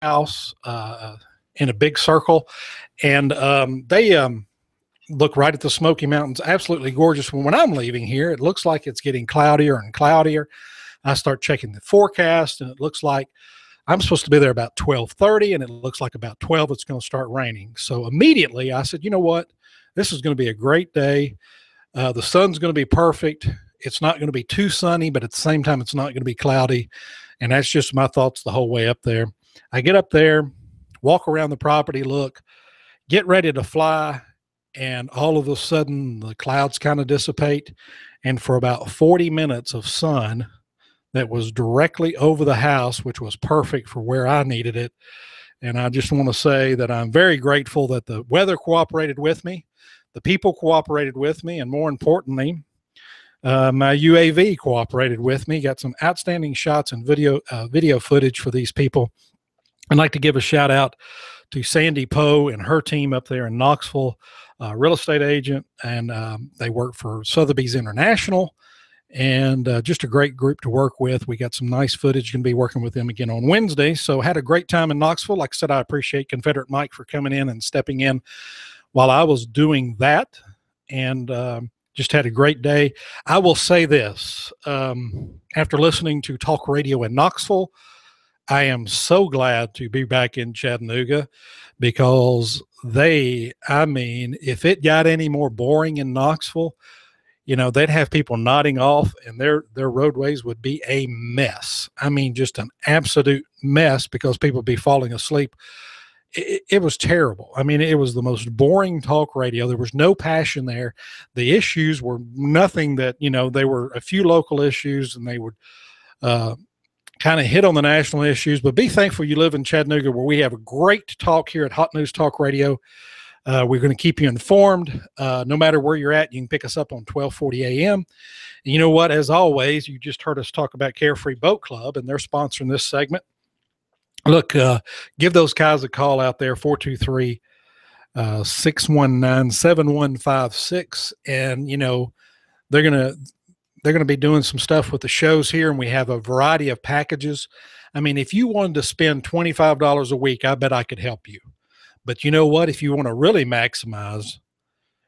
house in a big circle, and they look right at the Smoky Mountains. Absolutely gorgeous. When I'm leaving here, it looks like it's getting cloudier and cloudier. I start checking the forecast, and it looks like I'm supposed to be there about 12:30, and it looks like about 12 it's going to start raining. So immediately I said, you know what? This is going to be a great day. The sun's going to be perfect. It's not going to be too sunny, but at the same time, it's not going to be cloudy. And that's just my thoughts the whole way up there. I get up there, walk around the property, look, get ready to fly, and all of a sudden the clouds kind of dissipate. And for about 40 minutes of sun that was directly over the house, which was perfect for where I needed it. And I just want to say that I'm very grateful that the weather cooperated with me, the people cooperated with me, and more importantly, my UAV cooperated with me. Got some outstanding shots and video footage for these people. I'd like to give a shout out to Sandy Poe and her team up there in Knoxville, real estate agent, and they work for Sotheby's International, and just a great group to work with. We got some nice footage. Going to be working with them again on Wednesday. So had a great time in Knoxville. Like I said, I appreciate Confederate Mike for coming in and stepping in while I was doing that, and just had a great day. I will say this, after listening to talk radio in Knoxville, I am so glad to be back in Chattanooga, because if it got any more boring in Knoxville, they'd have people nodding off, and their roadways would be a mess. I mean, just an absolute mess, because people would be falling asleep. It was terrible. I mean, it was the most boring talk radio. There was no passion there. The issues were nothing that, they were a few local issues, and they would kind of hit on the national issues. But be thankful you live in Chattanooga, where we have a great talk here at Hot News Talk Radio. We're going to keep you informed. No matter where you're at, you can pick us up on 1240 a.m. And you know what? As always, you just heard us talk about Carefree Boat Club, and they're sponsoring this segment. Look, give those guys a call out there, 423-619-7156. And, they're going to be doing some stuff with the shows here, and we have a variety of packages. I mean, if you wanted to spend $25 a week, I bet I could help you. But you know what? If you want to really maximize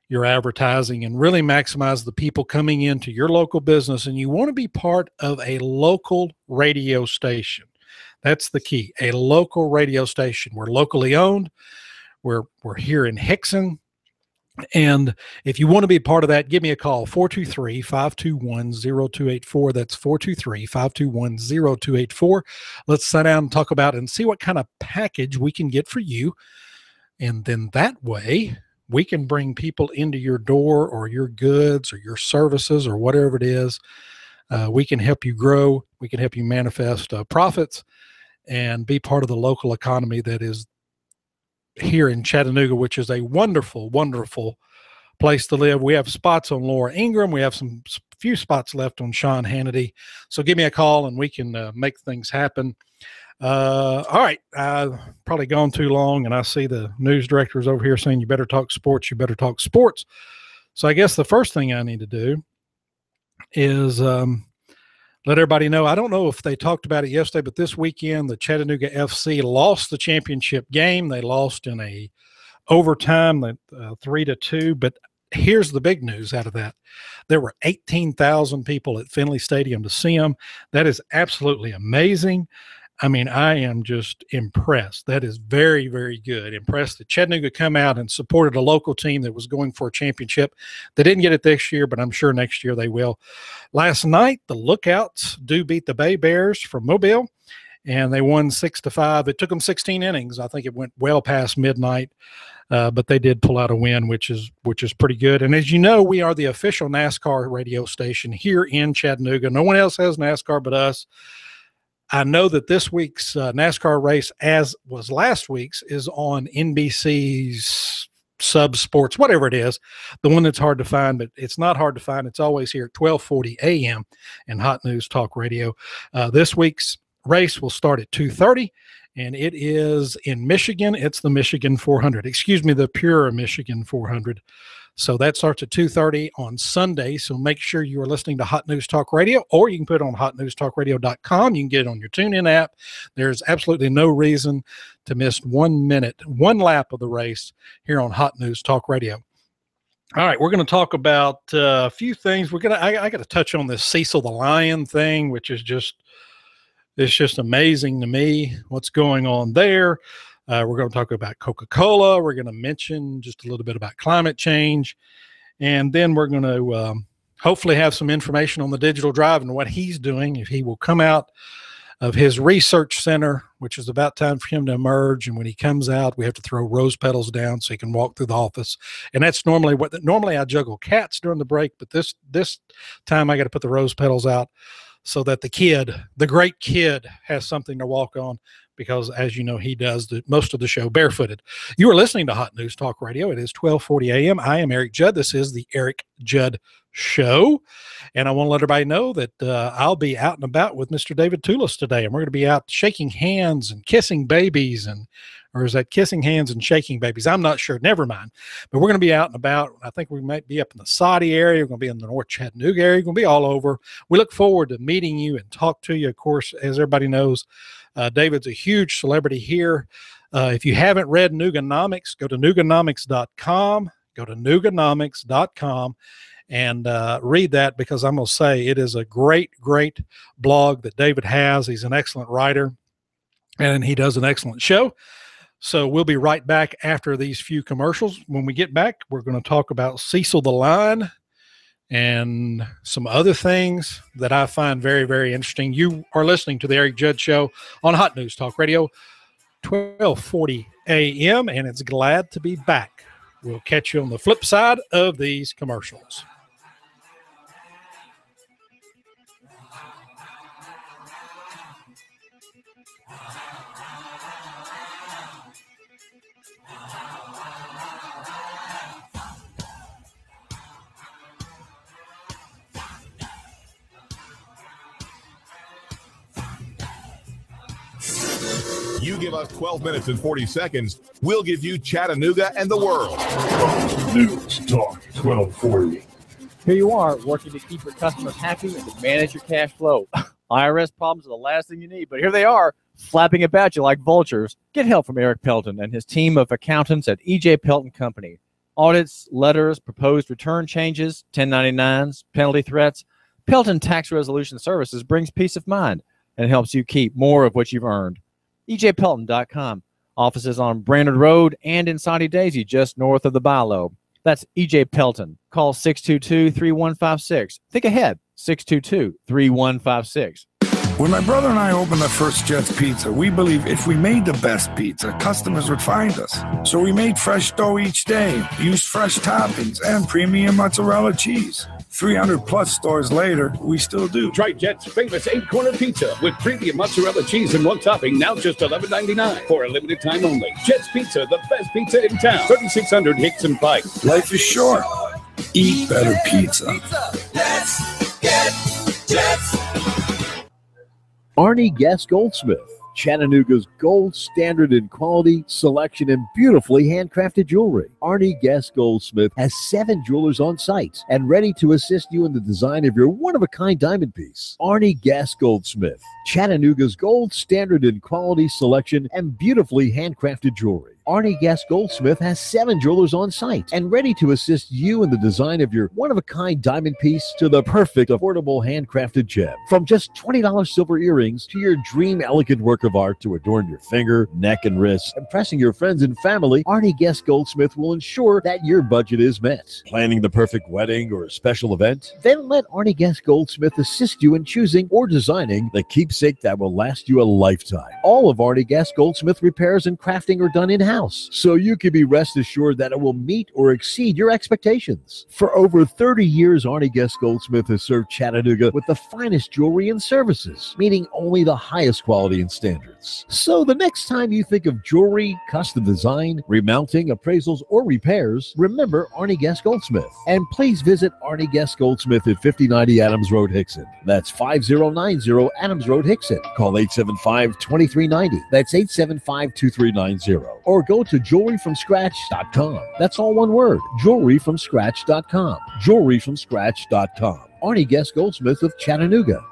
your advertising and really maximize the people coming into your local business, and you want to be part of a local radio station, that's the key. A local radio station. We're locally owned. We're here in Hickson. And if you want to be a part of that, give me a call, 423-521-0284. That's 423-521-0284. Let's sit down and talk about it and see what kind of package we can get for you. And then that way we can bring people into your door, or your goods, or your services, or whatever it is. We can help you grow. We can help you manifest profits and be part of the local economy that is here in Chattanooga, which is a wonderful, wonderful place to live. We have spots on Laura Ingraham. We have some few spots left on Sean Hannity. So give me a call, and we can make things happen. All right. I've probably gone too long, and I see the news directors over here saying, you better talk sports. You better talk sports. So I guess the first thing I need to do is let everybody know. I don't know if they talked about it yesterday, but this weekend, the Chattanooga FC lost the championship game. They lost in a overtime, 3-2. But here's the big news out of that. There were 18,000 people at Finley Stadium to see them. That is absolutely amazing. I mean, I am just impressed. That is very, very good. Impressed that Chattanooga come out and supported a local team that was going for a championship. They didn't get it this year, but I'm sure next year they will. Last night, the Lookouts do beat the Bay Bears from Mobile, and they won 6-5. It took them 16 innings. I think it went well past midnight, but they did pull out a win, which is pretty good. And as you know, we are the official NASCAR radio station here in Chattanooga. No one else has NASCAR but us. I know that this week's NASCAR race, as was last week's, is on NBC's Sub Sports, whatever it is, the one that's hard to find, but it's not hard to find. It's always here at 1240 a.m. in Hot News Talk Radio. This week's race will start at 2:30, and it is in Michigan. It's the Michigan 400. Excuse me, the Pure Michigan 400. So that starts at 2:30 on Sunday. So make sure you are listening to Hot News Talk Radio, or you can put it on hotnewstalkradio.com. You can get it on your TuneIn app. There's absolutely no reason to miss 1 minute, one lap of the race here on Hot News Talk Radio. All right, we're going to talk about a few things. I got to touch on this Cecil the Lion thing, which is it's just amazing to me what's going on there. We're going to talk about Coca-Cola. We're going to mention just a little bit about climate change. And then we're going to hopefully have some information on the digital drive and what he's doing, if he will come out of his research center, which is about time for him to emerge. And when he comes out, we have to throw rose petals down so he can walk through the office. And that's normally I juggle cats during the break, but this time I got to put the rose petals out so that the great kid, has something to walk on, because as you know, he does most of the show barefooted. You are listening to Hot News Talk Radio. It is 12:40 a.m. I am Eric Judd. This is the Eric Judd Show. And I want to let everybody know that I'll be out and about with Mr. David Tulis today. And we're going to be out shaking hands and kissing babies, or is that kissing hands and shaking babies? I'm not sure. Never mind. But we're going to be out and about. I think we might be up in the Saudi area. We're going to be in the North Chattanooga area. We're going to be all over. We look forward to meeting you and talk to you. Of course, as everybody knows, David's a huge celebrity here. If you haven't read Nooganomics, go to Nooganomics.com. Go to Nooganomics.com and read that, because I'm going to say it is a great, great blog that David has. He's an excellent writer, and he does an excellent show. So we'll be right back after these few commercials. When we get back, we're going to talk about Cecil the Lion and some other things that I find very, very interesting. You are listening to the Eric Judd Show on Hot News Talk Radio, 12:40 a.m., and it's glad to be back. We'll catch you on the flip side of these commercials. You give us 12 minutes and 40 seconds, we'll give you Chattanooga and the world. News Talk 1240. Here you are, working to keep your customers happy and to manage your cash flow. IRS problems are the last thing you need, but here they are, flapping about you like vultures. Get help from Eric Pelton and his team of accountants at E.J. Pelton Company. Audits, letters, proposed return changes, 1099s, penalty threats. Pelton Tax Resolution Services brings peace of mind and helps you keep more of what you've earned. EJPelton.com. Offices on Brainerd Road and in Saudi Daisy, just north of the Bilo. That's E.J. Pelton. Call 622-3156. Think ahead, 622-3156. When my brother and I opened the first Jets Pizza, we believed if we made the best pizza, customers would find us. So we made fresh dough each day, used fresh toppings, and premium mozzarella cheese. 300-plus stores later, we still do. Try Jet's famous 8-corner pizza with premium mozzarella cheese and one topping, now just $11.99 for a limited time only. Jet's Pizza, the best pizza in town. 3600 Hickson Pike. Life is short. Eat better pizza. Let's get Jets. Arnie Guest Goldsmith, Chattanooga's gold standard in quality, selection, and beautifully handcrafted jewelry. Arnie Guest Goldsmith has 7 jewelers on site and ready to assist you in the design of your one-of-a-kind diamond piece. Arnie Guest Goldsmith, Chattanooga's gold standard in quality, selection, and beautifully handcrafted jewelry. Arnie Guest Goldsmith has 7 jewelers on site and ready to assist you in the design of your one-of-a-kind diamond piece to the perfect affordable handcrafted gem. From just $20 silver earrings to your dream elegant work of art to adorn your finger, neck, and wrist, impressing your friends and family, Arnie Guest Goldsmith will ensure that your budget is met. Planning the perfect wedding or a special event? Then let Arnie Guest Goldsmith assist you in choosing or designing the keepsake that will last you a lifetime. All of Arnie Guest Goldsmith repairs and crafting are done in-house, so you can be rest assured that it will meet or exceed your expectations. For over 30 years, Arnie Guest Goldsmith has served Chattanooga with the finest jewelry and services, meeting only the highest quality and standards. So the next time you think of jewelry, custom design, remounting, appraisals, or repairs, remember Arnie Guest Goldsmith. And please visit Arnie Guest Goldsmith at 5090 Adams Road, Hickson. That's 5090 Adams Road, Hickson. Call 875-2390. That's 875-2390. or go to jewelryfromscratch.com. That's all one word, jewelryfromscratch.com. Jewelryfromscratch.com. Arnie Guest Goldsmith of Chattanooga.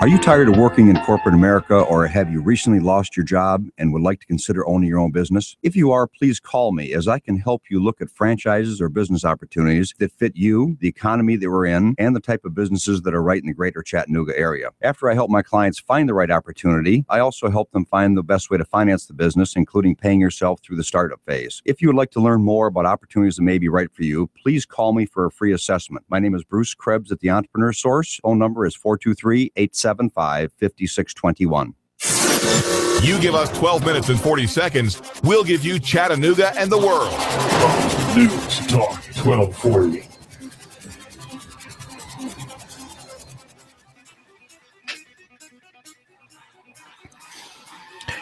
Are you tired of working in corporate America, or have you recently lost your job and would like to consider owning your own business? If you are, please call me, as I can help you look at franchises or business opportunities that fit you, the economy that we're in, and the type of businesses that are right in the greater Chattanooga area. After I help my clients find the right opportunity, I also help them find the best way to finance the business, including paying yourself through the startup phase. If you would like to learn more about opportunities that may be right for you, please call me for a free assessment. My name is Bruce Krebs at the Entrepreneur Source. Phone number is 423-875-5621. You give us 12 minutes and 40 seconds, we'll give you Chattanooga and the world. News Talk 1240.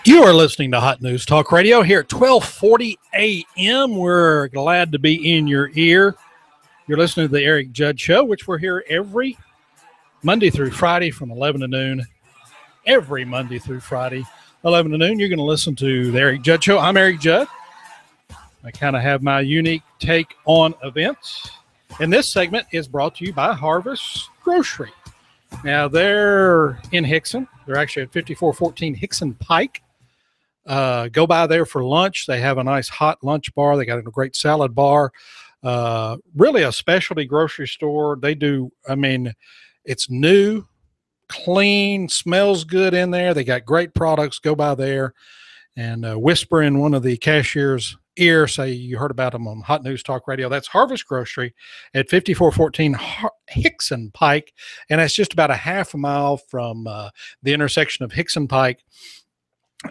You are listening to Hot News Talk Radio here at 12:40 a.m. We're glad to be in your ear. You're listening to the Eric Judd Show, which we're here every Monday through Friday from 11 to noon. Every Monday through Friday, 11 to noon, you're going to listen to the Eric Judd Show. I'm Eric Judd. I kind of have my unique take on events. And this segment is brought to you by Harvest Grocery. Now, they're in Hickson. They're actually at 5414 Hickson Pike. Go by there for lunch. They have a nice hot lunch bar. They got a great salad bar. Really a specialty grocery store. They do, it's new, clean, smells good in there. They got great products. Go by there and whisper in one of the cashier's ear, say you heard about them on Hot News Talk Radio. That's Harvest Grocery at 5414 Hickson Pike, and that's just about a half a mile from the intersection of Hickson Pike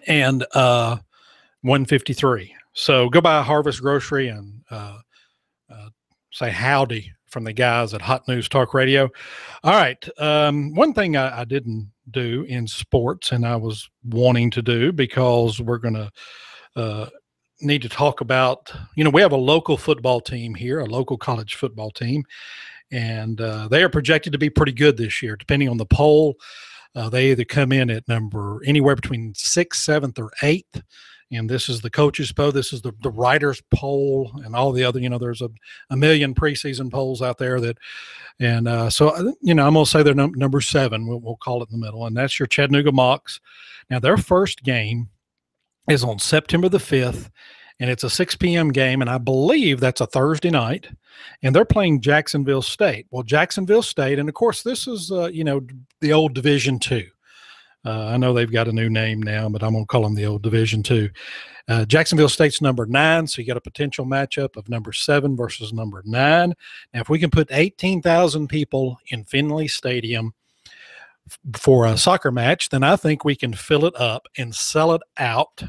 and 153. So go by Harvest Grocery and say howdy from the guys at Hot News Talk Radio. All right. One thing I didn't do in sports, and I was wanting to do because we're going to need to talk about, we have a local football team here, a local college football team, and they are projected to be pretty good this year, depending on the poll. They either come in at number anywhere between 6th, 7th, or 8th. And this is the coaches' poll. This is the writers' poll, and all the other. There's a million preseason polls out there so I'm going to say they're number 7. We'll call it in the middle, and that's your Chattanooga Mocs. Now their first game is on September the 5th, and it's a 6 p.m. game, and I believe that's a Thursday night, and they're playing Jacksonville State. Well, Jacksonville State, and of course this is the old Division II. I know they've got a new name now, but I'm going to call them the old Division II. Jacksonville State's number 9, so you got a potential matchup of number 7 versus number 9. Now, if we can put 18,000 people in Finley Stadium for a soccer match, then I think we can fill it up and sell it out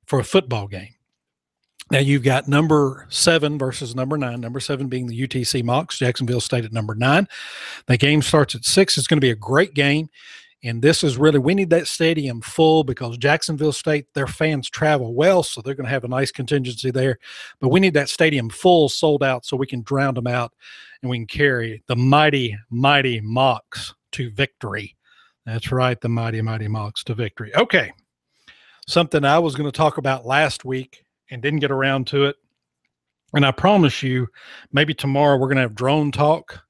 for a football game. Now, you've got number 7 versus number 9, number 7 being the UTC Mocs, Jacksonville State at number 9. The game starts at 6. It's going to be a great game. And this is really, we need that stadium full because Jacksonville State, their fans travel well, so they're going to have a nice contingency there. But we need that stadium full, sold out, so we can drown them out and we can carry the mighty, mighty Mocs to victory. That's right, the mighty, mighty Mocs to victory. Okay, something I was going to talk about last week and didn't get around to it. And I promise you, maybe tomorrow we're going to have drone talk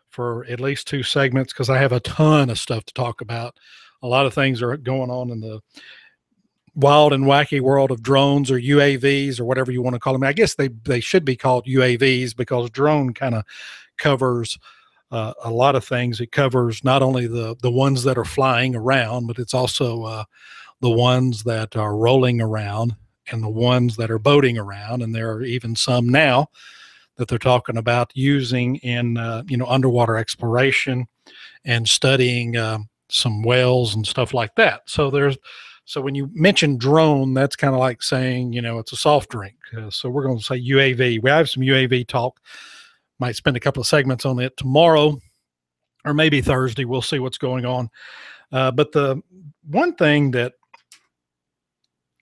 for at least 2 segments because I have a ton of stuff to talk about. A lot of things are going on in the wild and wacky world of drones or UAVs or whatever you want to call them. I guess they should be called UAVs because drone kind of covers a lot of things. It covers not only the ones that are flying around, but it's also the ones that are rolling around and the ones that are boating around. And there are even some now that they're talking about using in, underwater exploration and studying some whales and stuff like that. So when you mention drone, that's kind of like saying, it's a soft drink. So we're going to say UAV. We have some UAV talk. Might spend a couple of segments on it tomorrow or maybe Thursday. We'll see what's going on. But the one thing that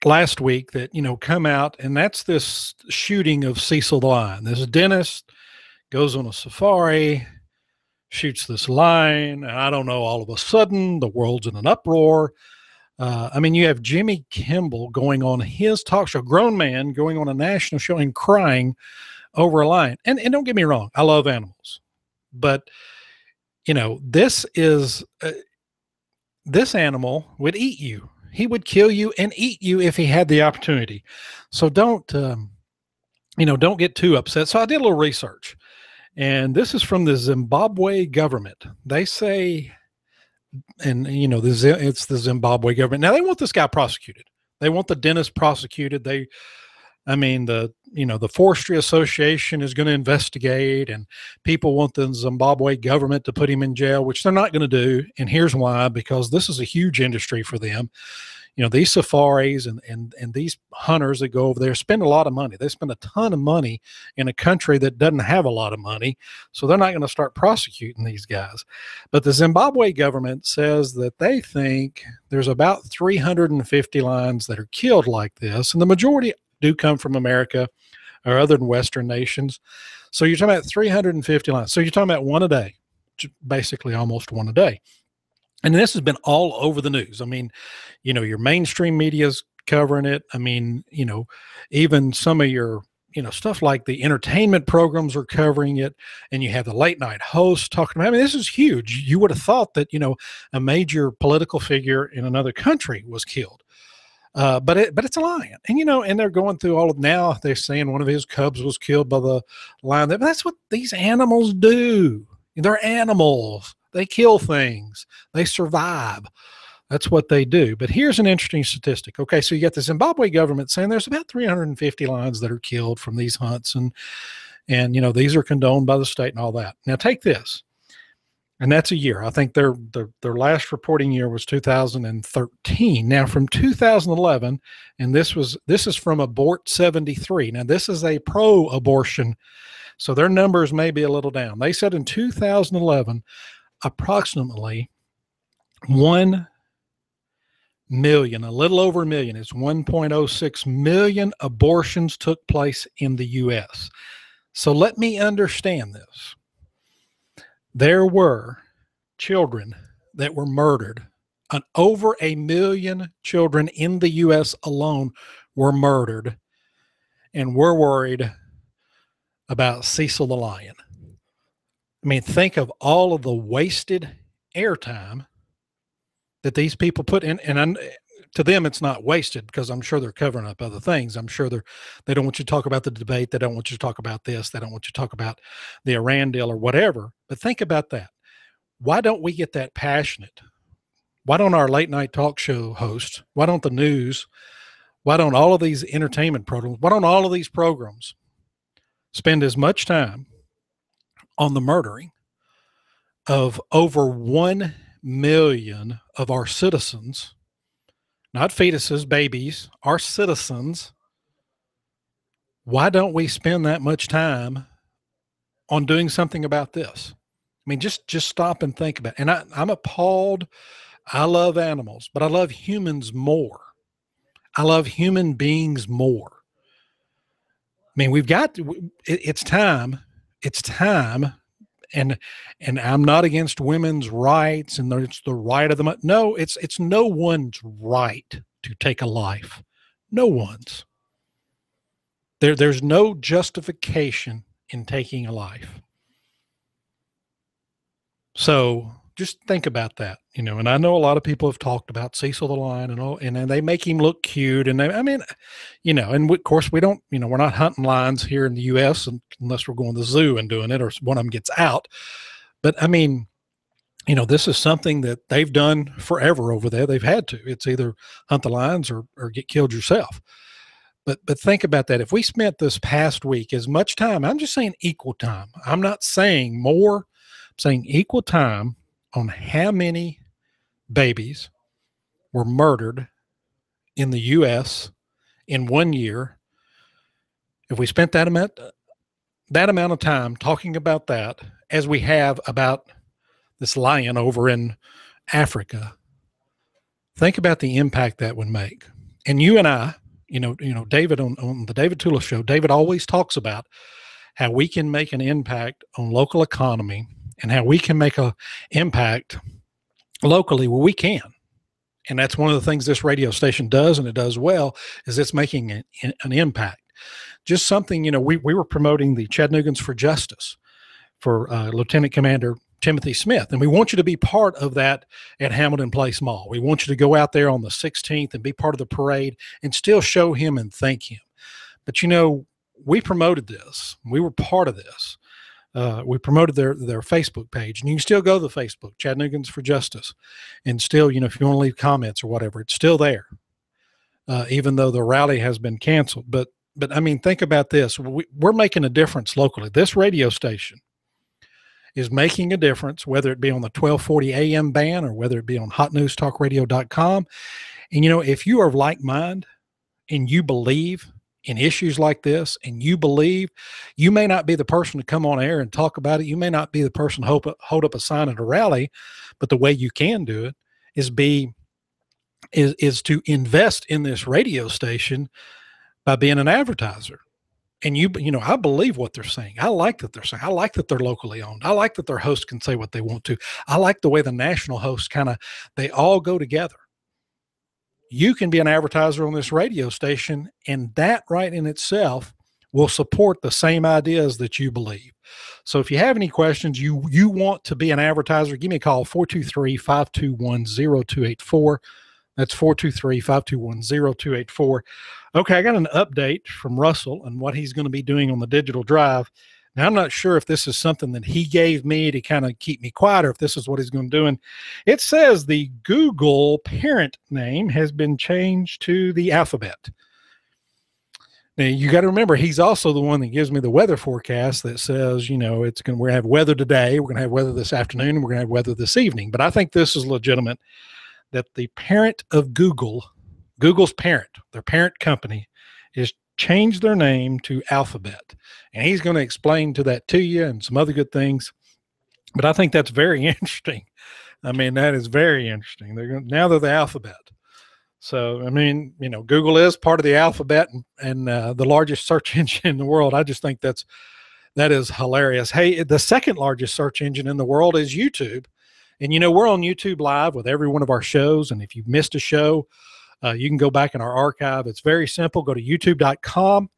last week that, come out, and that's this shooting of Cecil the Lion. This dentist goes on a safari, shoots this lion, and I don't know, all of a sudden the world's in an uproar. I mean, you have Jimmy Kimmel going on his talk show, grown man going on a national show and crying over a lion. And don't get me wrong, I love animals, but this animal would eat you. He would kill you and eat you if he had the opportunity. So don't get too upset. So I did a little research, and this is from the Zimbabwe government. They say, and it's the Zimbabwe government. Now they want this guy prosecuted. They want the dentist prosecuted. The Forestry Association is going to investigate, and people want the Zimbabwe government to put him in jail, which they're not going to do. And here's why: because this is a huge industry for them. These safaris and these hunters that go over there spend a lot of money. They spend a ton of money in a country that doesn't have a lot of money. So they're not going to start prosecuting these guys. But the Zimbabwe government says that they think there's about 350 lions that are killed like this. And the majority do come from America or other than Western nations. So you're talking about 350 lions. So you're talking about one a day, basically almost one a day. And this has been all over the news. I mean, your mainstream media's covering it. I mean, even some of your, stuff like the entertainment programs are covering it. And you have the late night hosts talking about, I mean, this is huge. You would have thought that, a major political figure in another country was killed. But it's a lion. And, and they're going through all of, now they're saying one of his cubs was killed by the lion. But that's what these animals do. They're animals. They kill things. They survive. That's what they do. But here's an interesting statistic. Okay, so you got the Zimbabwe government saying there's about 350 lions that are killed from these hunts, and these are condoned by the state and all that. Now take this, and that's a year. I think their last reporting year was 2013. Now from 2011, and this is from Abort 73. Now this is a pro-abortion, so their numbers may be a little down. They said in 2011. Approximately 1 million, a little over a million, it's 1.06 million abortions took place in the U.S. So let me understand this. There were children that were murdered. Over 1 million children in the U.S. alone were murdered, and we're worried about Cecil the lion. I mean, think of all of the wasted airtime that these people put in, and to them, it's not wasted because I'm sure they're covering up other things. I'm sure they don't want you to talk about the debate. They don't want you to talk about this. They don't want you to talk about the Iran deal or whatever. But think about that. Why don't we get that passionate? Why don't our late night talk show hosts? Why don't the news? Why don't all of these entertainment programs? Why don't all of these programs spend as much time on the murdering of over 1 million of our citizens, not fetuses, babies, our citizens? Why don't we spend that much time on doing something about this? I mean, just stop and think about it. And I'm appalled. I love animals, but I love humans more. I love human beings more. I mean, it's time. It's time. And I'm not against women's rights and it's the right of the, no, it's no one's right to take a life. No one's. There's no justification in taking a life. So just think about that, and I know a lot of people have talked about Cecil the lion and all, and they make him look cute. And and of course we don't, we're not hunting lions here in the U.S. unless we're going to the zoo and doing it, or one of them gets out. But I mean, this is something that they've done forever over there. They've had to. It's either hunt the lions or get killed yourself. But think about that. If we spent this past week as much time, I'm just saying equal time. I'm not saying more. I'm saying equal time on how many babies were murdered in the U.S. in 1 year. If we spent that amount of time talking about that, as we have about this lion over in Africa, think about the impact that would make. And you and I, David on the David Tulis show, David always talks about how we can make an impact on local economy and how we can make an impact locally where we can. And that's one of the things this radio station does, and it does well, is it's making an impact. Just something, we were promoting the Chattanoogans for Justice for Lieutenant Commander Timothy Smith. And we want you to be part of that at Hamilton Place Mall. We want you to go out there on the 16th and be part of the parade and still show him and thank him. But, we promoted this. We were part of this. We promoted their Facebook page, and you can still go to the Facebook, Chattanoogans for Justice, and still, if you want to leave comments or whatever, it's still there, even though the rally has been canceled. But I mean, think about this. We're making a difference locally. This radio station is making a difference, whether it be on the 1240 AM band or whether it be on hotnewstalkradio.com. And, if you are of like mind and you believe in issues like this, and you believe, you may not be the person to come on air and talk about it. You may not be the person to hold up a sign at a rally, but the way you can do it is to invest in this radio station by being an advertiser. And I believe what they're saying. I like that they're saying. I like that they're locally owned. I like that their hosts can say what they want to. I like the way the national hosts they all go together. You can be an advertiser on this radio station, and that right in itself will support the same ideas that you believe. So if you have any questions, you want to be an advertiser, give me a call, 423-521-0284. That's 423-521-0284. Okay, I got an update from Russell and what he's going to be doing on the digital drive. Now, I'm not sure if this is something that he gave me to kind of keep me quiet or if this is what he's going to do. And it says the Google parent name has been changed to the Alphabet. Now, you got to remember, he's also the one that gives me the weather forecast that says, we're going to have weather today, we're going to have weather this afternoon, and we're going to have weather this evening. But I think this is legitimate, that the parent of Google's parent, their parent company, is changed their name to Alphabet. And he's going to explain that to you and some other good things. But I think that's very interesting. I mean, that is very interesting. Now they're the Alphabet. So, I mean, Google is part of the Alphabet and the largest search engine in the world. I just think that is hilarious. Hey, the second largest search engine in the world is YouTube. And, we're on YouTube Live with every one of our shows. And if you've missed a show, you can go back in our archive. It's very simple. Go to youtube.com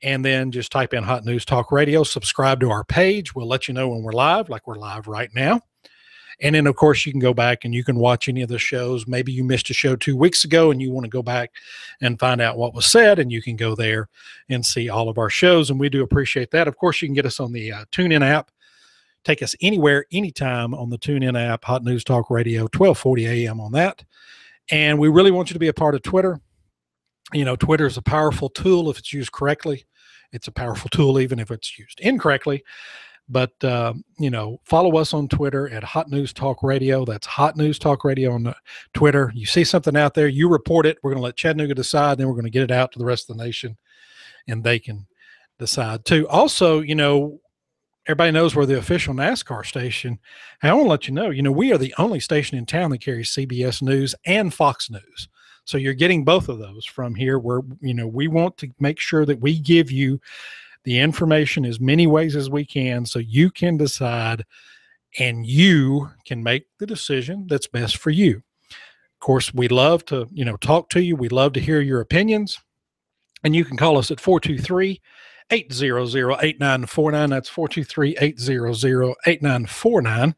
and then just type in Hot News Talk Radio. Subscribe to our page. We'll let you know when we're live, like we're live right now. And then, of course, you can go back and you can watch any of the shows. Maybe you missed a show 2 weeks ago and you want to go back and find out what was said, and you can go there and see all of our shows. And we do appreciate that. Of course, you can get us on the TuneIn app. Take us anywhere, anytime on the TuneIn app, Hot News Talk Radio, 1240 AM on that. And we really want you to be a part of Twitter. Twitter is a powerful tool if it's used correctly. It's a powerful tool even if it's used incorrectly. But, follow us on Twitter at Hot News Talk Radio. That's Hot News Talk Radio on Twitter. You see something out there, you report it. We're going to let Chattanooga decide. Then we're going to get it out to the rest of the nation, and they can decide too. Also, everybody knows we're the official NASCAR station. I want to let you know, we are the only station in town that carries CBS News and Fox News. So you're getting both of those from here where, we want to make sure that we give you the information as many ways as we can so you can decide and you can make the decision that's best for you. Of course, we love to, talk to you. We love to hear your opinions. And you can call us at 423-800-8949. That's 423-800-8949.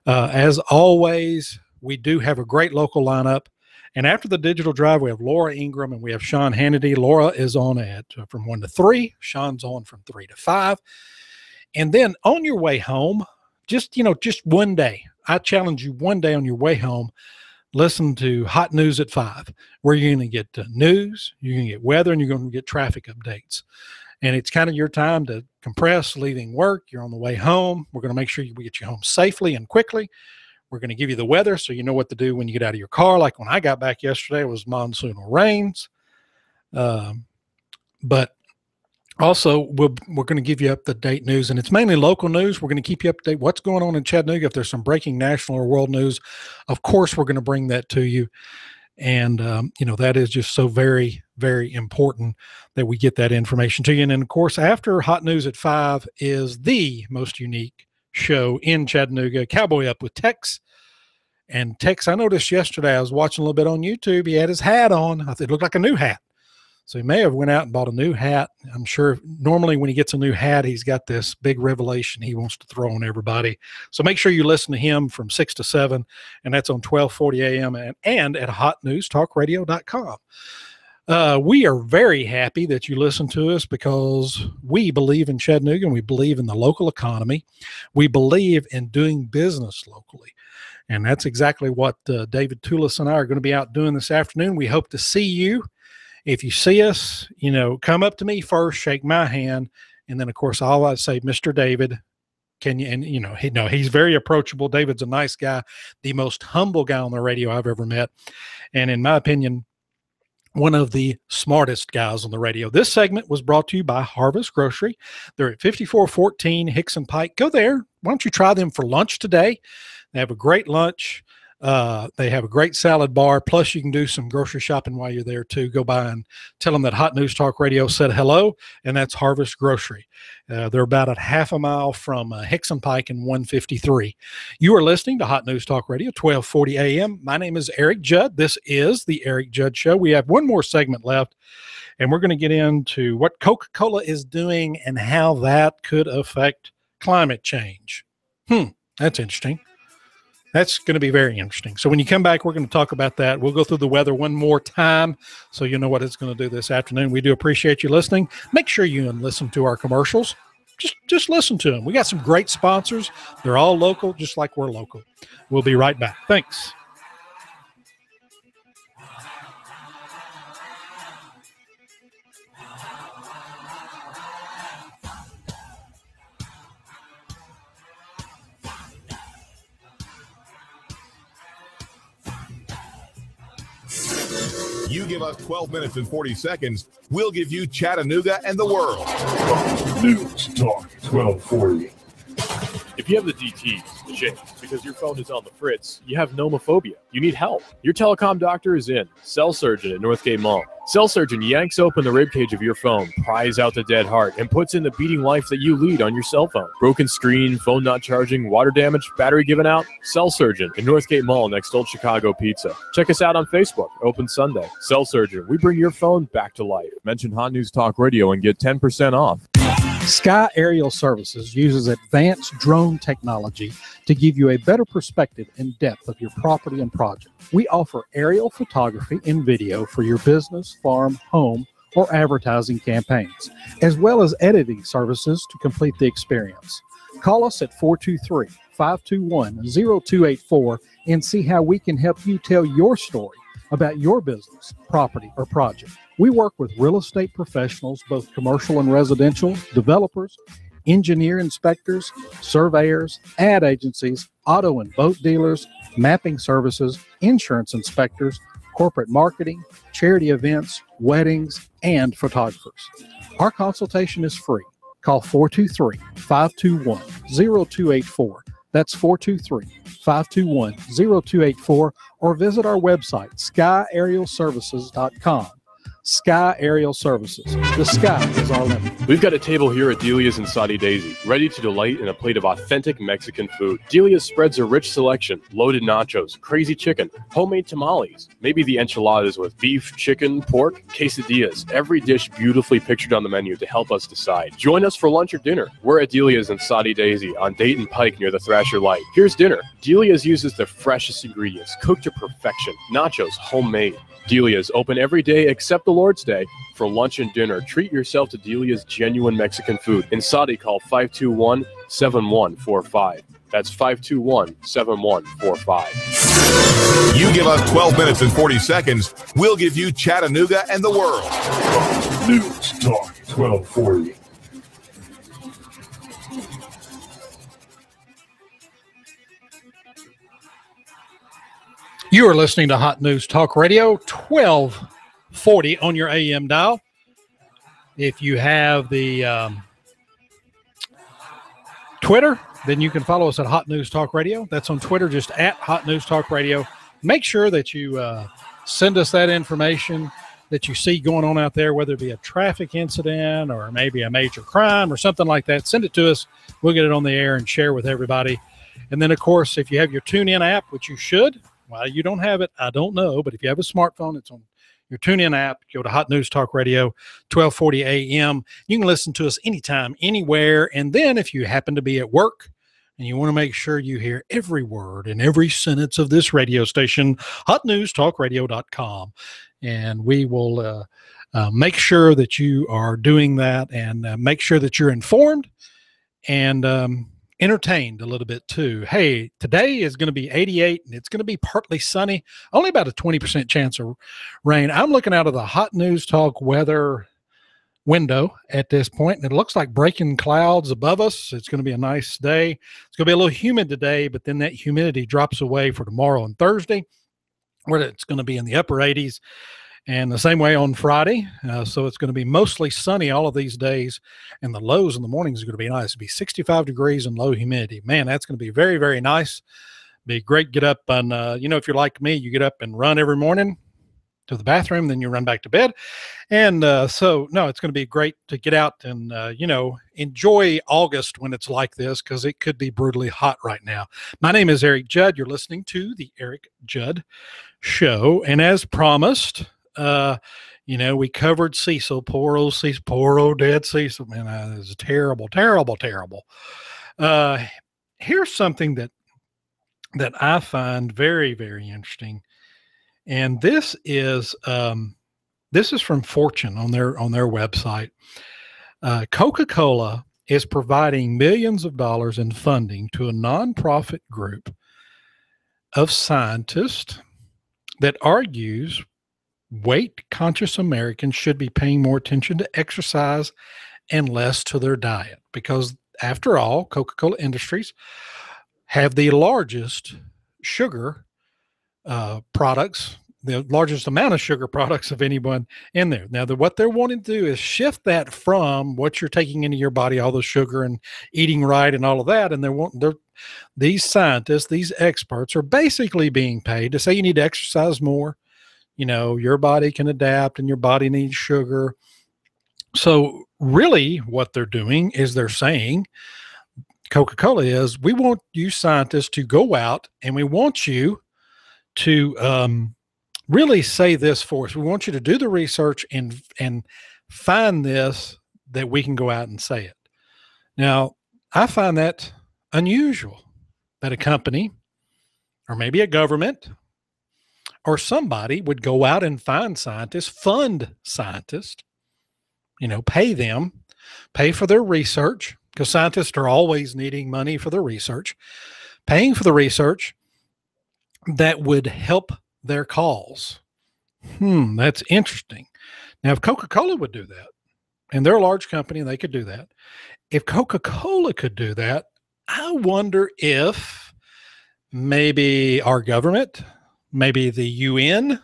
As always, we do have a great local lineup. And after the digital drive, we have Laura Ingraham and we have Sean Hannity. Laura is on from 1 to 3. Sean's on from 3 to 5. And then on your way home, just one day, I challenge you one day on your way home, listen to Hot News at 5, where you're going to get news, you're going to get weather, and you're going to get traffic updates. And it's kind of your time to compress, leaving work. You're on the way home. We're going to make sure we get you home safely and quickly. We're going to give you the weather so you know what to do when you get out of your car. Like when I got back yesterday, it was monsoonal rains. But also, we're going to give you up-to-date news, and it's mainly local news. We're going to keep you up to date what's going on in Chattanooga. If there's some breaking national or world news, of course, we're going to bring that to you. And, that is just so very, very important that we get that information to you. And then, of course, after Hot News at 5 is the most unique show in Chattanooga, Cowboy Up with Tex. And Tex, I noticed yesterday, I was watching a little bit on YouTube, he had his hat on. I thought it looked like a new hat. So he may have went out and bought a new hat. I'm sure normally when he gets a new hat, he's got this big revelation he wants to throw on everybody. So make sure you listen to him from 6 to 7, and that's on 1240 a.m. and at hotnewstalkradio.com. We are very happy that you listen to us because we believe in Chattanooga and we believe in the local economy. We believe in doing business locally. And that's exactly what David Tulis and I are going to be out doing this afternoon. We hope to see you. If you see us, come up to me first, shake my hand. And then, of course, I'll always say, Mr. David, can you, and he's very approachable. David's a nice guy, the most humble guy on the radio I've ever met. And in my opinion, one of the smartest guys on the radio. This segment was brought to you by Harvest Grocery. They're at 5414 Hickson Pike. Go there. Why don't you try them for lunch today? They have a great lunch. They have a great salad bar. Plus, you can do some grocery shopping while you're there, too. Go by and tell them that Hot News Talk Radio said hello, and that's Harvest Grocery. They're about a half a mile from Hickson Pike and 153. You are listening to Hot News Talk Radio, 1240 a.m. My name is Eric Judd. This is the Eric Judd Show. We have one more segment left, and we're going to get into what Coca-Cola is doing and how that could affect climate change. That's interesting. That's going to be very interesting. So when you come back, we're going to talk about that. We'll go through the weather one more time so you know what it's going to do this afternoon. We do appreciate you listening. Make sure you listen to our commercials. Just listen to them. We got some great sponsors. They're all local, just like we're local. We'll be right back. Thanks. You give us 12 minutes and 40 seconds, we'll give you Chattanooga and the world. News Talk 1240. If you have the DTs, shake, because your phone is on the fritz, you have nomophobia. You need help. Your telecom doctor is in. Cell Surgeon at Northgate Mall. Cell Surgeon yanks open the ribcage of your phone, pries out the dead heart, and puts in the beating life that you lead on your cell phone. Broken screen, phone not charging, water damage, battery given out? Cell Surgeon at Northgate Mall next Old Chicago Pizza. Check us out on Facebook. Open Sunday. Cell Surgeon. We bring your phone back to life. Mention Hot News Talk Radio and get 10% off. Sky Aerial Services uses advanced drone technology to give you a better perspective and depth of your property and project. We offer aerial photography and video for your business, farm, home, or advertising campaigns, as well as editing services to complete the experience. Call us at 423-521-0284 and see how we can help you tell your story about your business, property, or project. We work with real estate professionals, both commercial and residential, developers, engineer inspectors, surveyors, ad agencies, auto and boat dealers, mapping services, insurance inspectors, corporate marketing, charity events, weddings, and photographers. Our consultation is free. Call 423-521-0284. That's 423-521-0284, or visit our website, skyaerialservices.com. Sky Aerial Services. The sky is our limit. We've got a table here at Delia's in Saudi Daisy, ready to delight in a plate of authentic Mexican food. Delia's spreads a rich selection: loaded nachos, crazy chicken, homemade tamales, maybe the enchiladas with beef, chicken, pork, quesadillas. Every dish beautifully pictured on the menu to help us decide. Join us for lunch or dinner. We're at Delia's in Saudi Daisy on Dayton Pike near the Thrasher Light. Here's dinner. Delia's uses the freshest ingredients, cooked to perfection. Nachos, homemade. Delia's open every day except the Lord's Day. For lunch and dinner, treat yourself to Delia's genuine Mexican food. In Saudi, call 521-7145. That's 521-7145. You give us 12 minutes and 40 seconds, we'll give you Chattanooga and the world. News Talk 1240. You are listening to Hot News Talk Radio, 1240 on your AM dial. If you have the Twitter, then you can follow us at Hot News Talk Radio. That's on Twitter, just at Hot News Talk Radio. Make sure that you send us that information that you see going on out there, whether it be a traffic incident or maybe a major crime or something like that. Send it to us. We'll get it on the air and share with everybody. And then, of course, if you have your TuneIn app, which you should, well, you don't have it, I don't know. But if you have a smartphone, it's on your TuneIn app. Go to Hot News Talk Radio, 1240 a.m. You can listen to us anytime, anywhere. And then if you happen to be at work and you want to make sure you hear every word and every sentence of this radio station, hotnewstalkradio.com. And we will make sure that you are doing that, and make sure that you're informed and entertained a little bit too. Hey, today is going to be 88 and it's going to be partly sunny, only about a 20% chance of rain. I'm looking out of the Hot News Talk weather window at this point, and it looks like breaking clouds above us. It's going to be a nice day. It's going to be a little humid today, but then that humidity drops away for tomorrow and Thursday, where it's going to be in the upper 80s. And the same way on Friday. So it's going to be mostly sunny all of these days. And the lows in the mornings are going to be nice. It'll be 65 degrees and low humidity. Man, that's going to be very, very nice. Be great. Get up and, if you're like me, you get up and run every morning to the bathroom, then you run back to bed. And it's going to be great to get out and, enjoy August when it's like this, because it could be brutally hot right now. My name is Eric Judd. You're listening to the Eric Judd Show. And as promised, we covered Cecil, poor old dead Cecil. Man, that is terrible, terrible, terrible. Here's something that I find very, very interesting. And this is from Fortune on their website. Coca-Cola is providing millions of dollars in funding to a nonprofit group of scientists that argues weight-conscious Americans should be paying more attention to exercise and less to their diet, because after all, Coca-Cola Industries have the largest sugar products, the largest amount of sugar products of anyone in there. Now, what they're wanting to do is shift that from what you're taking into your body, all the sugar and eating right and all of that. And these scientists, these experts are basically being paid to say you need to exercise more. Your body can adapt and your body needs sugar. So really what they're doing is they're saying, Coca-Cola is, we want you scientists to go out and we want you to really say this for us. We want you to do the research and find this, that we can go out and say it. Now, I find that unusual that a company or maybe a government or somebody would go out and find scientists, fund scientists, pay them, pay for their research, because scientists are always needing money for their research, paying for the research that would help their cause. That's interesting. Now, if Coca-Cola would do that, and they're a large company and they could do that, if Coca-Cola could do that, I wonder if maybe our government, maybe the UN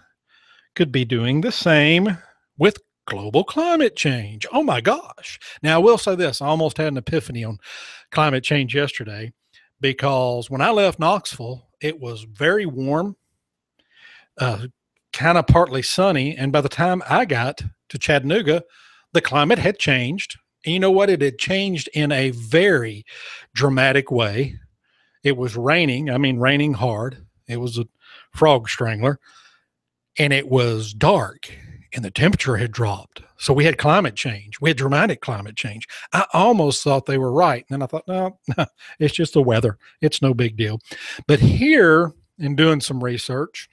could be doing the same with global climate change. Oh my gosh. Now, I will say this. I almost had an epiphany on climate change yesterday, because when I left Knoxville, it was very warm, kind of partly sunny. And by the time I got to Chattanooga, the climate had changed. And you know what? It had changed in a very dramatic way. It was raining. Raining hard. It was a frog strangler, and it was dark, and the temperature had dropped. So we had climate change. We had dramatic climate change. I almost thought they were right. And then I thought, no, it's just the weather. It's no big deal. But here, in doing some research,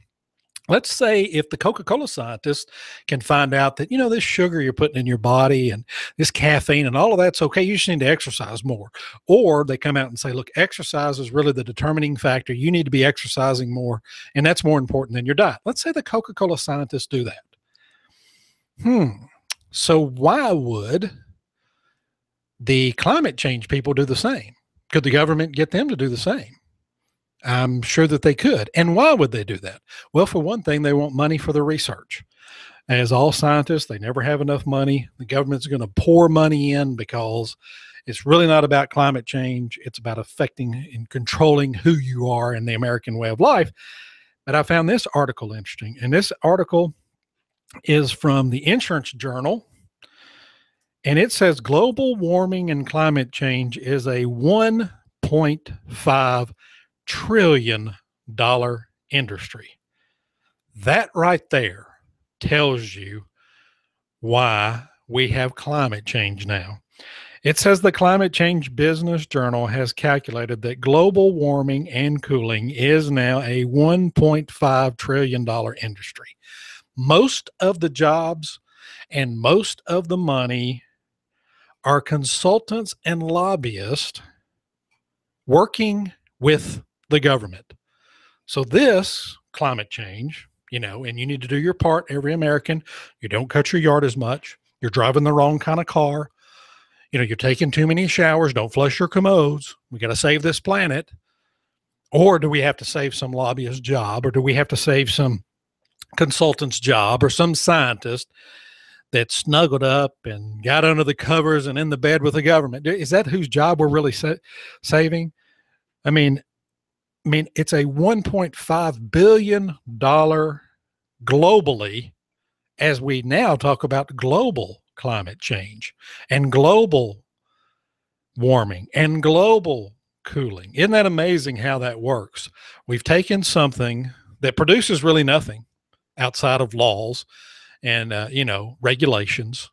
let's say if the Coca-Cola scientists can find out that, this sugar you're putting in your body and this caffeine and all of that's okay, you just need to exercise more. Or they come out and say, look, exercise is really the determining factor. You need to be exercising more, and that's more important than your diet. Let's say the Coca-Cola scientists do that. So why would the climate change people do the same? Could the government get them to do the same? I'm sure that they could. And why would they do that? Well, for one thing, they want money for their research. As all scientists, they never have enough money. The government's going to pour money in, because it's really not about climate change. It's about affecting and controlling who you are in the American way of life. But I found this article interesting. And this article is from the Insurance Journal. And it says global warming and climate change is a $1 $1.5 trillion industry. That right there tells you why we have climate change now. It says the Climate Change Business Journal has calculated that global warming and cooling is now a $1.5 trillion industry. Most of the jobs and most of the money are consultants and lobbyists working with the government. So this climate change, and you need to do your part, every American. You don't cut your yard as much. You're driving the wrong kind of car. You're taking too many showers. Don't flush your commodes. We got to save this planet. Or do we have to save some lobbyist job? Or do we have to save some consultant's job or some scientist that snuggled up and got under the covers and in the bed with the government? Is that whose job we're really saving? I mean, it's a $1.5 billion globally, as we now talk about global climate change and global warming and global cooling. Isn't that amazing how that works? We've taken something that produces really nothing outside of laws and, regulations.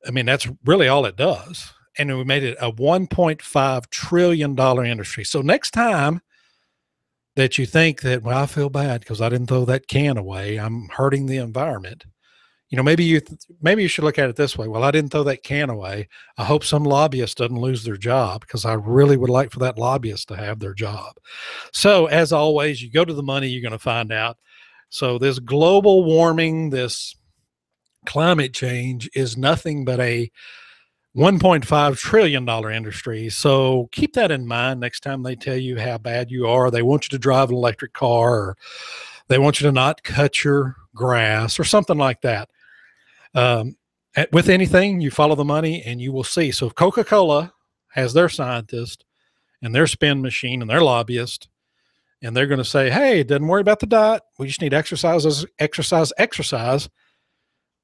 I mean, that's really all it does. And we made it a $1.5 trillion industry. So next time that you think that, well, I feel bad because I didn't throw that can away, I'm hurting the environment. Maybe you should look at it this way. Well, I didn't throw that can away. I hope some lobbyist doesn't lose their job, because I really would like for that lobbyist to have their job. So as always, you go to the money, you're going to find out. So this global warming, this climate change is nothing but a $1.5 trillion industry. So keep that in mind next time they tell you how bad you are. They want you to drive an electric car, or they want you to not cut your grass or something like that. With anything, you follow the money and you will see. So if Coca-Cola has their scientist and their spin machine and their lobbyist, and they're going to say, hey, doesn't worry about the diet, we just need exercise,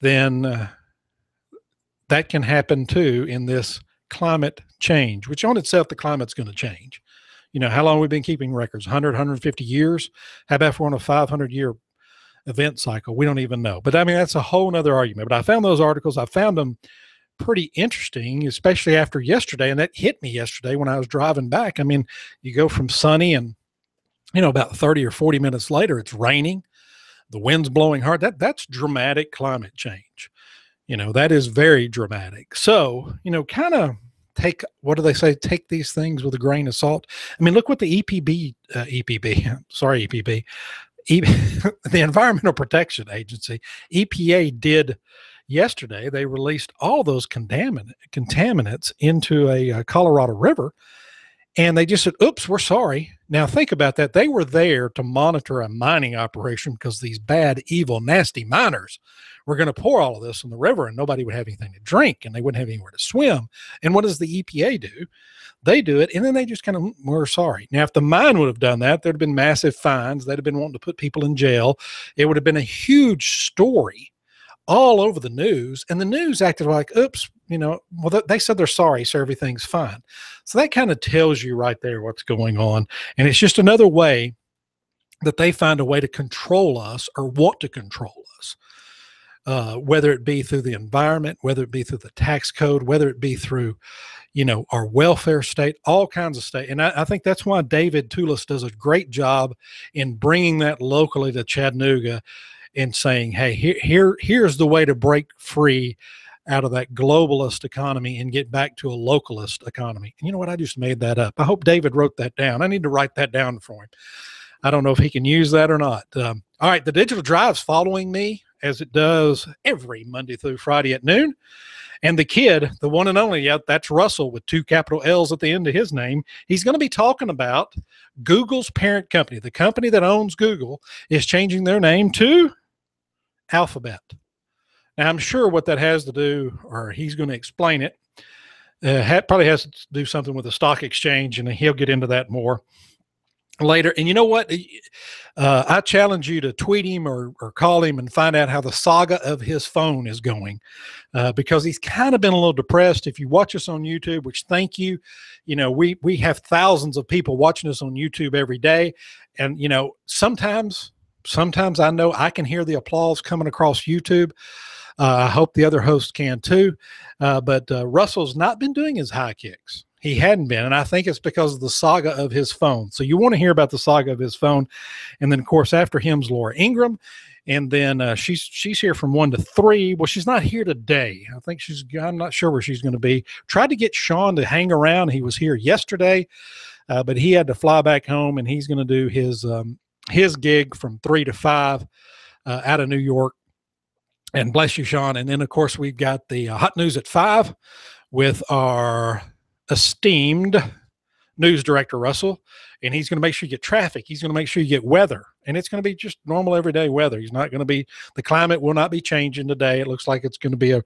then that can happen too in this climate change, which on itself, the climate's going to change. How long we've been keeping records, 100, 150 years. How about if we're on a 500-year event cycle? We don't even know. But I mean, that's a whole nother argument. But I found those articles. I found them pretty interesting, especially after yesterday. And that hit me yesterday when I was driving back. I mean, you go from sunny and, about 30 or 40 minutes later, it's raining. The wind's blowing hard. That's dramatic climate change. That is very dramatic. So, kind of take these things with a grain of salt. I mean, look what the the Environmental Protection Agency, EPA, did yesterday. They released all those contaminants into a Colorado River, and they just said, oops, we're sorry. Now think about that. They were there to monitor a mining operation because these bad, evil, nasty miners were going to pour all of this in the river, and nobody would have anything to drink, and they wouldn't have anywhere to swim. And what does the EPA do? They do it, and then they just kind of, we're sorry. Now, if the mine would have done that, there'd have been massive fines. They'd have been wanting to put people in jail. It would have been a huge story all over the news, and the news acted like, oops, they said they're sorry, so everything's fine. So that kind of tells you right there what's going on, and it's just another way that they find a way to control us or want to control us. Whether it be through the environment, whether it be through the tax code, whether it be through, our welfare state, all kinds of state. And I think that's why David Tulis does a great job in bringing that locally to Chattanooga and saying, hey, here's the way to break free out of that globalist economy and get back to a localist economy. And you know what? I just made that up. I hope David wrote that down. I need to write that down for him. I don't know if he can use that or not. All right. The Digital Drive's following me, as it does every Monday through Friday at noon. And the kid, the one and only, that's Russell with 2 capital L's at the end of his name. He's going to be talking about Google's parent company. The company that owns Google is changing their name to Alphabet. Now, I'm sure what that has to do, or he's going to explain it, probably has to do something with the stock exchange, and he'll get into that more. later. And you know what? I challenge you to tweet him or call him and find out how the saga of his phone is going, because he's kind of been a little depressed. If you watch us on YouTube, which thank you, we have thousands of people watching us on YouTube every day. And, sometimes I know I can hear the applause coming across YouTube. I hope the other hosts can too. But Russell's not been doing his high kicks. He hadn't been, and I think it's because of the saga of his phone. So you want to hear about the saga of his phone. And then, of course, after him's Laura Ingraham. And then she's here from 1 to 3. Well, she's not here today. I think I'm not sure where she's going to be. Tried to get Sean to hang around. He was here yesterday, but he had to fly back home, and he's going to do his gig from 3 to 5 out of New York. And bless you, Sean. And then, of course, we've got the Hot News at 5 with our esteemed news director, Russell, and he's going to make sure you get traffic. He's going to make sure you get weather, and it's going to be just normal everyday weather. He's not going to be, the climate will not be changing today. It looks like it's going to be a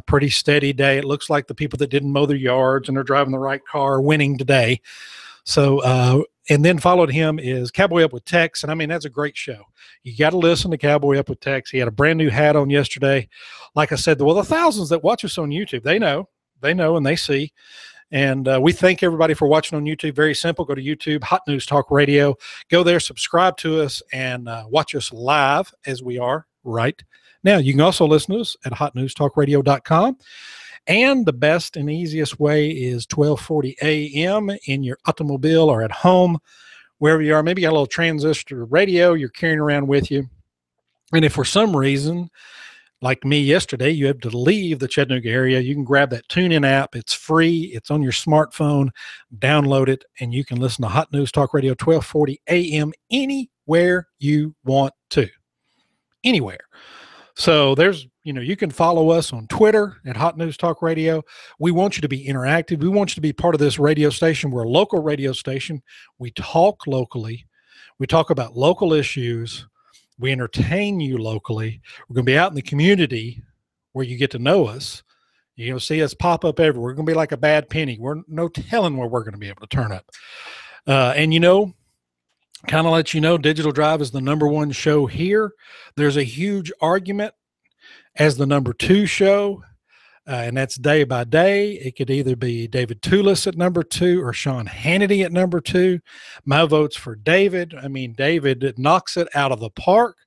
pretty steady day. It looks like the people that didn't mow their yards and are driving the right car are winning today. So, and then followed him is Cowboy Up with Tex. And I mean, that's a great show. You got to listen to Cowboy Up with Tex. He had a brand new hat on yesterday. Like I said, well, the thousands that watch us on YouTube, they know and they see. And we thank everybody for watching on YouTube. Very simple. Go to YouTube, Hot News Talk Radio. Go there, subscribe to us, and watch us live as we are right now. You can also listen to us at hotnewstalkradio.com. And the best and easiest way is 1240 a.m. in your automobile or at home, wherever you are. Maybe you got a little transistor radio you're carrying around with you. And if for some reason, like me yesterday, you have to leave the Chattanooga area, you can grab that TuneIn app. It's free. It's on your smartphone. Download it, and you can listen to Hot News Talk Radio 1240 a.m. anywhere you want to. Anywhere. So there's, you can follow us on Twitter at Hot News Talk Radio. We want you to be interactive. We want you to be part of this radio station. We're a local radio station. We talk locally. We talk about local issues. We entertain you locally. We're going to be out in the community where you get to know us. You're going to see us pop up everywhere. We're going to be like a bad penny. We're no telling where we're going to be able to turn up. And kind of let you know, Digital Drive is the #1 show here. There's a huge argument as the #2 show, and that's day by day. It could either be David Tulis at #2 or Sean Hannity at #2. My vote's for David. I mean, David knocks it out of the park.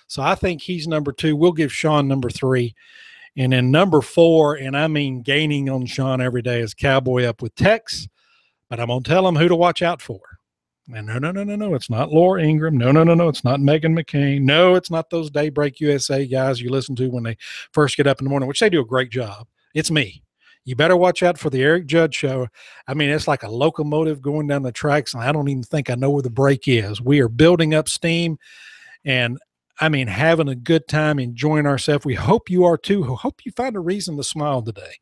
So I think he's #2. We'll give Sean #3. And then #4, and I mean gaining on Sean every day, is Cowboy Up with Tex. But I'm going to tell him who to watch out for. And no, it's not Laura Ingraham. No, it's not Megan McCain. No, it's not those Daybreak USA guys you listen to when they first get up in the morning, which they do a great job. It's me. You better watch out for the Eric Judd show. I mean, it's like a locomotive going down the tracks, and I don't even think I know where the brake is. We are building up steam, and I mean, having a good time, enjoying ourselves. We hope you are too. We hope you find a reason to smile today.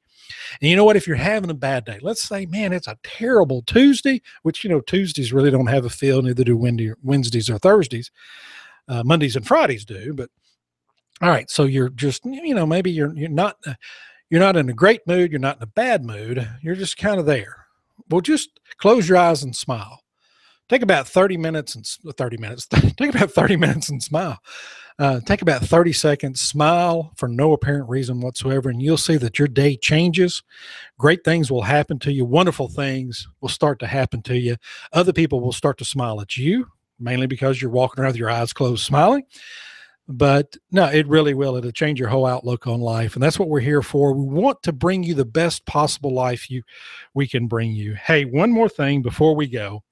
And you know what? If you're having a bad day, let's say, man, it's a terrible Tuesday, which, Tuesdays really don't have a feel, neither do Wednesdays or Thursdays. Mondays and Fridays do. But all right, so you're just, maybe you're not in a great mood. You're not in a bad mood. You're just kind of there. Well, just close your eyes and smile. Take about 30 minutes and 30 minutes. Take about 30 minutes and smile. Take about 30 seconds, smile for no apparent reason whatsoever, and you'll see that your day changes. Great things will happen to you. Wonderful things will start to happen to you. Other people will start to smile at you, mainly because you're walking around with your eyes closed smiling. But no, it really will. It'll change your whole outlook on life, and that's what we're here for. We want to bring you the best possible life we can bring you. Hey, one more thing before we go.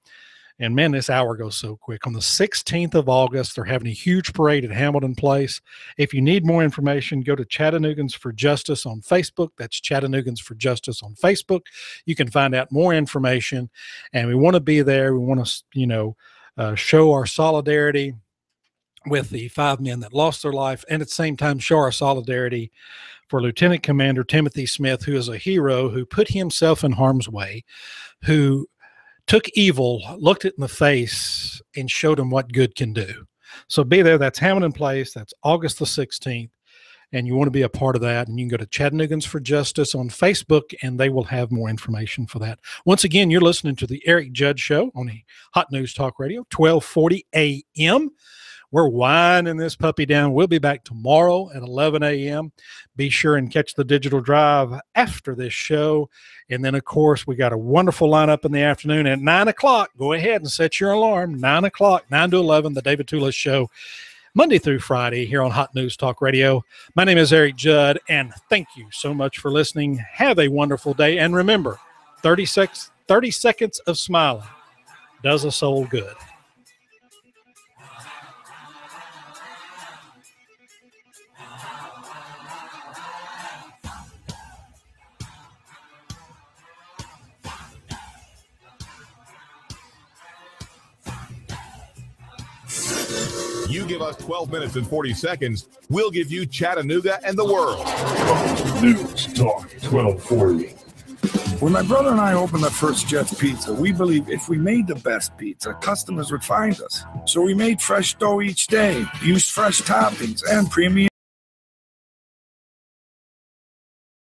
And man, this hour goes so quick. On the 16th of August, they're having a huge parade at Hamilton Place. If you need more information, go to Chattanoogans for Justice on Facebook. That's Chattanoogans for Justice on Facebook. You can find out more information. And we want to be there. We want to, show our solidarity with the 5 men that lost their life, and at the same time show our solidarity for Lieutenant Commander Timothy Smith, who is a hero who put himself in harm's way, who took evil, looked it in the face, and showed him what good can do. So be there. That's Hamilton Place. That's August the 16th. and you want to be a part of that, and you can go to Chattanooga's for Justice on Facebook, and they will have more information for that. Once again, you're listening to the Eric Judd Show on the Hot News Talk Radio, 1240 a.m. We're winding this puppy down. We'll be back tomorrow at 11 a.m. Be sure and catch the Digital Drive after this show. And then, of course, we got a wonderful lineup in the afternoon at 9 o'clock. Go ahead and set your alarm. 9 o'clock, 9 to 11, the David Tulis Show, Monday through Friday here on Hot News Talk Radio. My name is Eric Judd, and thank you so much for listening. Have a wonderful day. And remember, 30 seconds of smiling does a soul good. You give us 12 minutes and 40 seconds, we'll give you Chattanooga and the world. News Talk 1240. When my brother and I opened the first Jets Pizza, we believed if we made the best pizza, customers would find us. So we made fresh dough each day, used fresh toppings, and premium